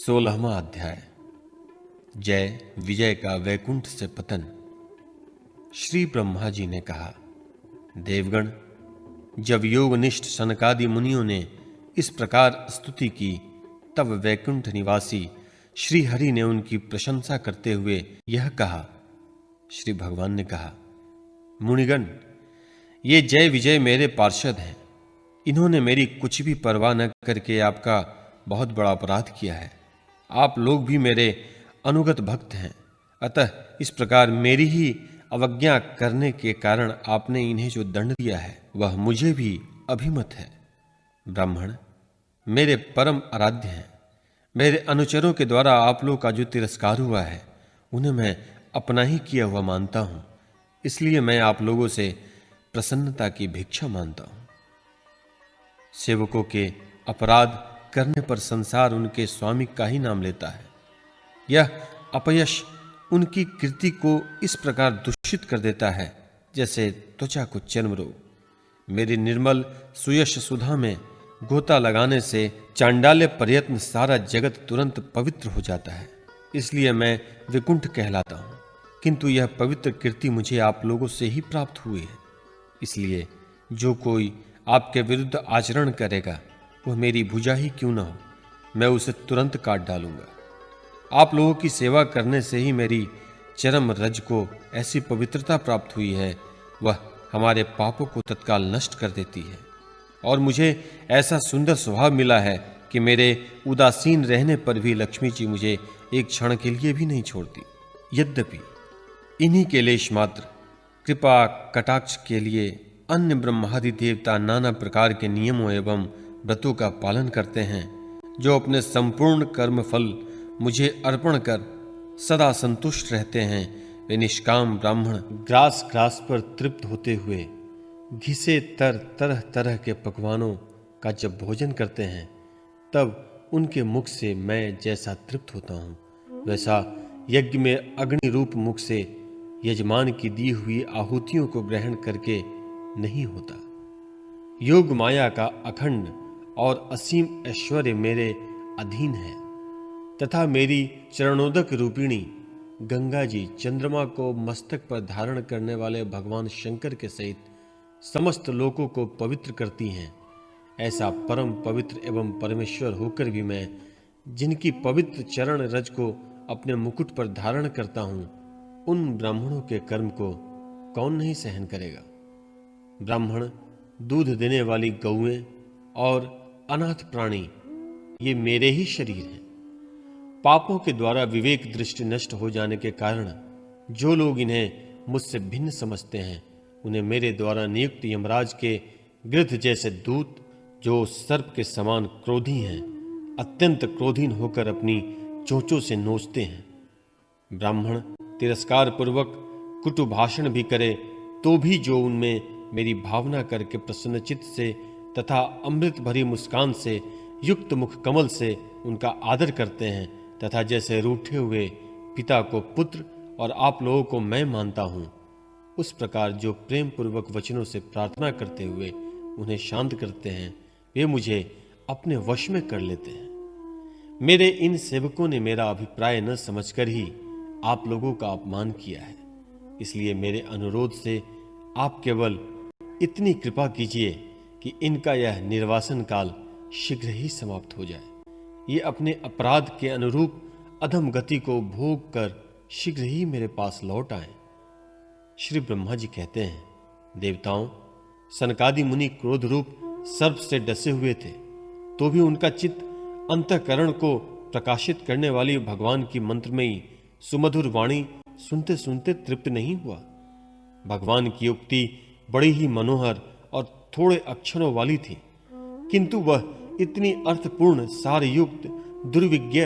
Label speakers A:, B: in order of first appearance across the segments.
A: 16वां अध्याय। जय विजय का वैकुंठ से पतन। श्री ब्रह्मा जी ने कहा, देवगण, जब योगनिष्ठ सनकादि मुनियों ने इस प्रकार स्तुति की, तब वैकुंठ निवासी श्री हरि ने उनकी प्रशंसा करते हुए यह कहा। श्री भगवान ने कहा, मुनिगण, ये जय विजय मेरे पार्षद हैं। इन्होंने मेरी कुछ भी परवाह न करके आपका बहुत बड़ा अपराध किया है। आप लोग भी मेरे अनुगत भक्त हैं, अतः इस प्रकार मेरी ही अवज्ञा करने के कारण आपने इन्हें जो दंड दिया है वह मुझे भी अभिमत है। ब्राह्मण मेरे परम आराध्य हैं। मेरे अनुचरों के द्वारा आप लोग का जो तिरस्कार हुआ है उन्हें मैं अपना ही किया हुआ मानता हूं, इसलिए मैं आप लोगों से प्रसन्नता की भिक्षा मांगता हूं। सेवकों के अपराध करने पर संसार उनके स्वामी का ही नाम लेता है। यह अपयश उनकी कीर्ति को इस प्रकार दूषित कर देता है जैसे त्वचा को चर्म रोग। मेरी निर्मल सुयश सुधा में गोता लगाने से चांडाल्य प्रयत्न सारा जगत तुरंत पवित्र हो जाता है, इसलिए मैं विकुंठ कहलाता हूं। किंतु यह पवित्र कीर्ति मुझे आप लोगों से ही प्राप्त हुई है, इसलिए जो कोई आपके विरुद्ध आचरण करेगा वह मेरी भुजा ही क्यों न हो, मैं उसे तुरंत काट डालूंगा। आप लोगों की सेवा करने से ही मेरी चरम रज को ऐसी पवित्रता प्राप्त हुई है, वह हमारे पापों को तत्काल नष्ट कर देती है। और मुझे ऐसा सुंदर स्वभाव मिला है कि मेरे उदासीन रहने पर भी लक्ष्मी जी मुझे एक क्षण के लिए भी नहीं छोड़ती। यद्यपि इन्हीं के लेश मात्र कृपा कटाक्ष के लिए अन्य ब्रह्मादि देवता नाना प्रकार के नियमों एवं व्रतों का पालन करते हैं, जो अपने संपूर्ण कर्म फल मुझे अर्पण कर सदा संतुष्ट रहते हैं। वे निष्काम ब्राह्मण ग्रास ग्रास पर तृप्त होते हुए घिसे तरह तरह के पकवानों का जब भोजन करते हैं, तब उनके मुख से मैं जैसा तृप्त होता हूँ, वैसा यज्ञ में अग्नि रूप मुख से यजमान की दी हुई आहुतियों को ग्रहण करके नहीं होता। योग माया का अखंड और असीम ऐश्वर्य मेरे अधीन है, तथा मेरी चरणोदक रूपिणी गंगा जी चंद्रमा को मस्तक पर धारण करने वाले भगवान शंकर के सहित समस्त लोकों को पवित्र करती हैं। ऐसा परम पवित्र एवं परमेश्वर होकर भी मैं जिनकी पवित्र चरण रज को अपने मुकुट पर धारण करता हूं, उन ब्राह्मणों के कर्म को कौन नहीं सहन करेगा। ब्राह्मण, दूध देने वाली गौएं और अनाथ प्राणी ये मेरे ही शरीर हैं। पापों के द्वारा विवेक दृष्टि नष्ट हो जाने के कारण जो लोग इन्हें मुझसे भिन्न समझते हैं, उन्हें मेरे द्वारा नियुक्त यमराज के गृध्र जैसे दूत, जो सर्प के समान क्रोधी हैं, अत्यंत क्रोधीन होकर अपनी चोंचों से नोचते हैं। ब्राह्मण तिरस्कार पूर्वक कुटु भाषण भी करे तो भी जो उनमें मेरी भावना करके प्रसन्नचित्त से तथा अमृत भरी मुस्कान से युक्त मुख कमल से उनका आदर करते हैं, तथा जैसे रूठे हुए पिता को पुत्र और आप लोगों को मैं मानता हूं, उस प्रकार जो प्रेम पूर्वक वचनों से प्रार्थना करते हुए उन्हें शांत करते हैं, वे मुझे अपने वश में कर लेते हैं। मेरे इन सेवकों ने मेरा अभिप्राय न समझकर ही आप लोगों का अपमान किया है, इसलिए मेरे अनुरोध से आप केवल इतनी कृपा कीजिए कि इनका यह निर्वासन काल शीघ्र ही समाप्त हो जाए। ये अपने अपराध के अनुरूप अधम गति को भोग कर शीघ्र ही मेरे पास लौट आए। श्री ब्रह्मा जी कहते हैं, देवताओं, सनकादि मुनि क्रोध रूप सर्प से डसे हुए थे, तो भी उनका चित्त अंतःकरण को प्रकाशित करने वाली भगवान की मंत्रमयी सुमधुर वाणी सुनते सुनते तृप्त नहीं हुआ। भगवान की उक्ति बड़ी ही मनोहर और थोड़े अक्षरों वाली थी, किंतु वह इतनी अर्थपूर्ण, सारयुक्त, दुर्विज्ञ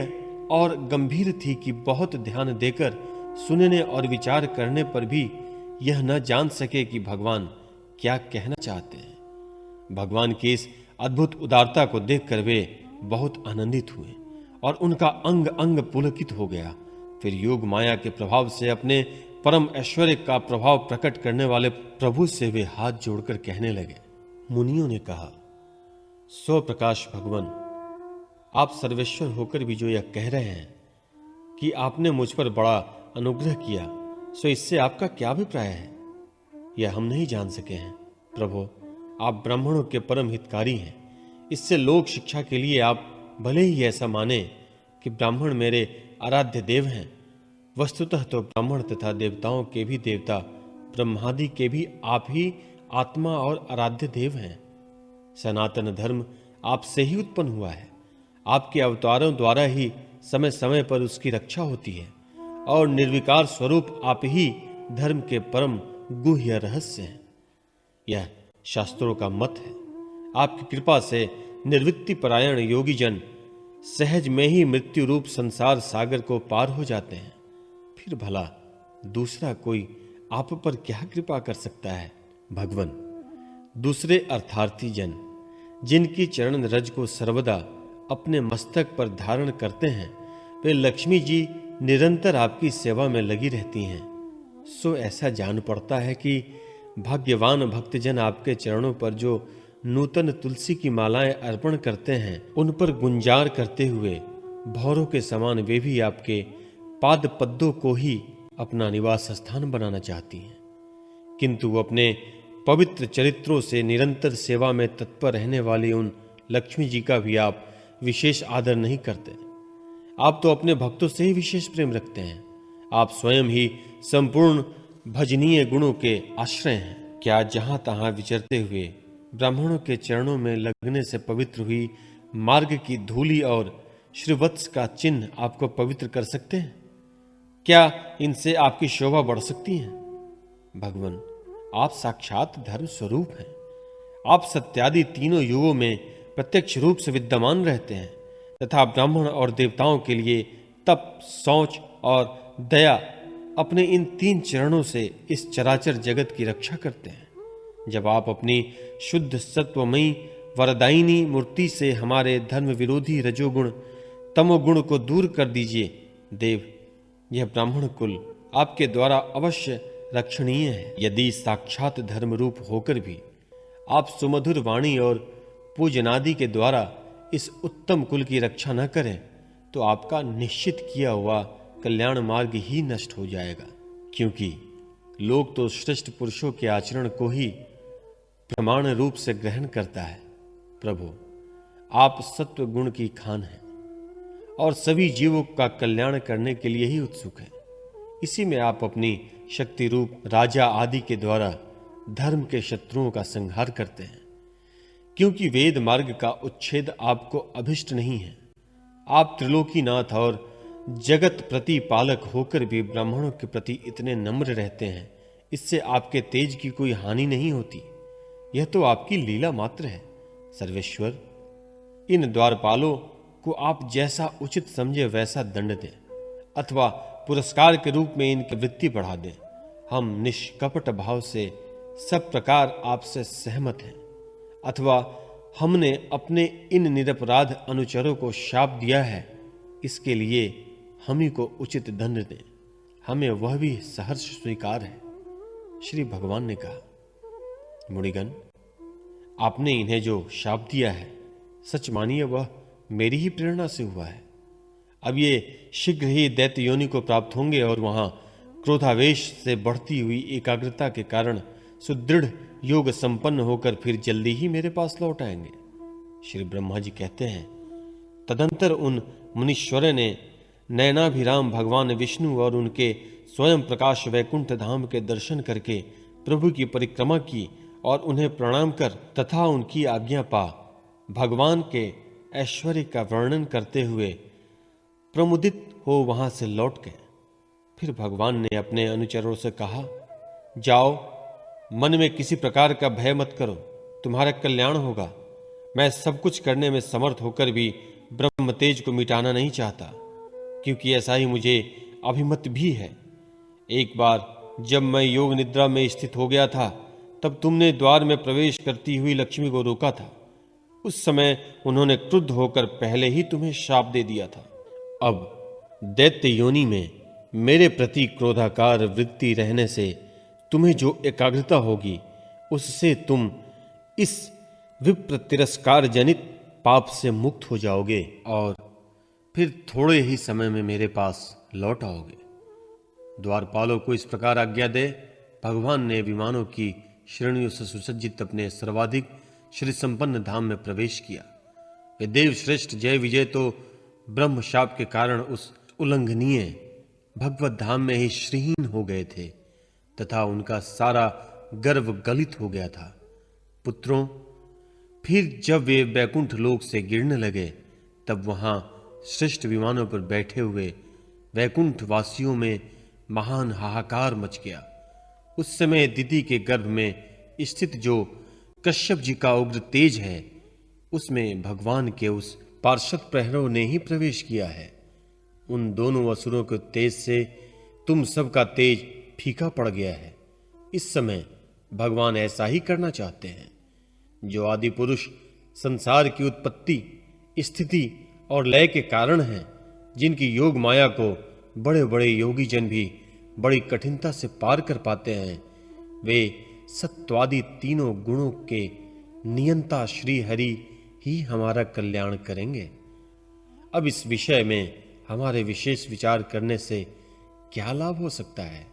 A: और गंभीर थी कि बहुत ध्यान देकर सुनने और विचार करने पर भी यह न जान सके कि भगवान क्या कहना चाहते हैं। भगवान की इस अद्भुत उदारता को देखकर वे बहुत आनंदित हुए और उनका अंग अंग पुलकित हो गया। फिर योग माया के प्रभाव से अपने परम ऐश्वर्य का प्रभाव प्रकट करने वाले प्रभु से वे हाथ जोड़कर कहने लगे। मुनियों ने कहा, सो प्रकाश भगवान, आप सर्वेश्वर होकर भी जो यह कह रहे हैं कि आपने मुझ पर बड़ा अनुग्रह किया, सो इससे आपका क्या अभिप्राय है, यह हम नहीं जान सके हैं। प्रभु, आप ब्राह्मणों के परम हितकारी हैं। इससे लोक शिक्षा के लिए आप भले ही ऐसा माने कि ब्राह्मण मेरे आराध्य देव हैं, वस्तुतः तो ब्राह्मण तथा देवताओं के भी देवता ब्रह्मादि के भी आप ही आत्मा और आराध्य देव हैं। सनातन धर्म आपसे ही उत्पन्न हुआ है। आपके अवतारों द्वारा ही समय समय पर उसकी रक्षा होती है और निर्विकार स्वरूप आप ही धर्म के परम गुह्य रहस्य हैं। यह शास्त्रों का मत है। आपकी कृपा से निर्वृत्ति परायण योगी जन सहज में ही मृत्यु रूप संसार सागर को पार हो जाते हैं। फिर भला दूसरा कोई आप पर क्या कृपा कर सकता है। भगवन, दूसरे अर्थार्थी जन जिनकी चरण रज को सर्वदा अपने मस्तक पर धारण करते हैं, वे लक्ष्मी जी निरंतर आपकी सेवा में लगी रहती हैं। सो ऐसा जान पड़ता है कि भाग्यवान भक्तजन आपके चरणों पर जो नूतन तुलसी की मालाएं अर्पण करते हैं, उन पर गुंजार करते हुए भौरों के समान वे भी आपके पाद पद्मों को ही अपना निवास स्थान बनाना चाहती हैं। किंतु वो अपने पवित्र चरित्रों से निरंतर सेवा में तत्पर रहने वाली उन लक्ष्मी जी का भी आप विशेष आदर नहीं करते। आप तो अपने भक्तों से ही विशेष प्रेम रखते हैं। आप स्वयं ही संपूर्ण भजनीय गुणों के आश्रय हैं। क्या जहां तहां विचरते हुए ब्राह्मणों के चरणों में लगने से पवित्र हुई मार्ग की धूलि और श्रीवत्स का चिन्ह आपको पवित्र कर सकते हैं? क्या इनसे आपकी शोभा बढ़ सकती है? भगवान, आप साक्षात धर्म स्वरूप हैं। आप सत्यादि तीनों युगों में प्रत्यक्ष रूप से विद्यमान रहते हैं तथा ब्राह्मण और देवताओं के लिए तप, शौच और दया अपने इन तीन चरणों से इस चराचर जगत की रक्षा करते हैं। जब आप अपनी शुद्ध सत्वमयी वरदायिनी मूर्ति से हमारे धर्म विरोधी रजोगुण तमोगुण को दूर कर दीजिए देव, यह ब्राह्मण कुल आपके द्वारा अवश्य रक्षणीय है। यदि साक्षात धर्म रूप होकर भी आप सुमधुर वाणी और पूजनादि के द्वारा इस उत्तम कुल की रक्षा न करें, तो आपका निश्चित किया हुआ कल्याण मार्ग ही नष्ट हो जाएगा। क्योंकि लोग तो श्रेष्ठ पुरुषों के आचरण को ही प्रमाण रूप से ग्रहण करता है। प्रभु, आप सत्व गुण की खान हैं और सभी जीवों का कल्याण करने के लिए ही उत्सुक हैं। इसी में आप अपनी शक्ति रूप राजा आदि के द्वारा धर्म के शत्रुओं का संहार करते हैं। क्योंकि वेद मार्ग का उच्छेद आपको अभिष्ट नहीं है। आप त्रिलोकीनाथ और जगत प्रतिपालक होकर भी ब्राह्मणों के प्रति इतने नम्र रहते हैं, इससे आपके तेज की कोई हानि नहीं होती। यह तो आपकी लीला मात्र है। सर्वेश्वर, इन द्वारपालों को आप जैसा उचित समझे वैसा दंड दें अथवा पुरस्कार के रूप में इनकी वृत्ति बढ़ा दें। हम निष्कपट भाव से सब प्रकार आपसे सहमत हैं। अथवा हमने अपने इन निरपराध अनुचरों को शाप दिया है, इसके लिए हम ही को उचित दंड दें। हमें वह भी सहर्ष स्वीकार है। श्री भगवान ने कहा, मुनिगण, आपने इन्हें जो शाप दिया है, सच मानिए वह मेरी ही प्रेरणा से हुआ है। अब ये शीघ्र ही दैत्य योनि को प्राप्त होंगे और वहां क्रोधावेश से बढ़ती हुई एकाग्रता के कारण सुदृढ़ योग संपन्न होकर फिर जल्दी ही मेरे पास लौट आएंगे। श्री ब्रह्मा जी कहते हैं, तदंतर उन मुनीश्वरों ने नयनाभिराम भगवान विष्णु और उनके स्वयं प्रकाश वैकुंठ धाम के दर्शन करके प्रभु की परिक्रमा की और उन्हें प्रणाम कर तथा उनकी आज्ञा पा भगवान के ऐश्वर्य का वर्णन करते हुए प्रमुदित हो वहां से लौट गए। फिर भगवान ने अपने अनुचरों से कहा, जाओ, मन में किसी प्रकार का भय मत करो, तुम्हारा कल्याण होगा। मैं सब कुछ करने में समर्थ होकर भी ब्रह्म तेज को मिटाना नहीं चाहता, क्योंकि ऐसा ही मुझे अभिमत भी है। एक बार जब मैं योग निद्रा में स्थित हो गया था, तब तुमने द्वार में प्रवेश करती हुई लक्ष्मी को रोका था। उस समय उन्होंने क्रुद्ध होकर पहले ही तुम्हें शाप दे दिया था। अब दैत्य योनि में मेरे प्रति क्रोधाकार वृत्ति रहने से तुम्हें जो एकाग्रता होगी, उससे तुम इस विप्र तिरस्कार जनित पाप से मुक्त हो जाओगे और फिर थोड़े ही समय में मेरे पास लौट आओगे। द्वारपालों को इस प्रकार आज्ञा दे। भगवान ने विमानों की श्रेणियों से सुसज्जित अपने सर्वाधिक श्री संपन्न धाम में प्रवेश किया। वे देव श्रेष्ठ जय विजय तो ब्रह्म शाप के कारण उस उल्लंघनीय भगवत धाम में ही श्रीहीन हो गए थे तथा उनका सारा गर्व गलित हो गया था। पुत्रों, फिर जब वे वैकुंठ लोक से गिरने लगे तब वहां श्रेष्ठ विमानों पर बैठे हुए वैकुंठ वासियों में महान हाहाकार मच गया। उस समय दिति के गर्भ में स्थित जो कश्यप जी का उग्र तेज है, उसमें भगवान के उस पार्षद प्रहरों ने ही प्रवेश किया है। उन दोनों असुरों के तेज से तुम सबका तेज फीका पड़ गया है। इस समय भगवान ऐसा ही करना चाहते हैं। जो आदि पुरुष संसार की उत्पत्ति, स्थिति और लय के कारण हैं, जिनकी योग माया को बड़े बड़े योगी जन भी बड़ी कठिनता से पार कर पाते हैं, वे सत्वादि तीनों गुणों के नियंता श्री हरि ही हमारा कल्याण करेंगे। अब इस विषय में हमारे विशेष विचार करने से क्या लाभ हो सकता है?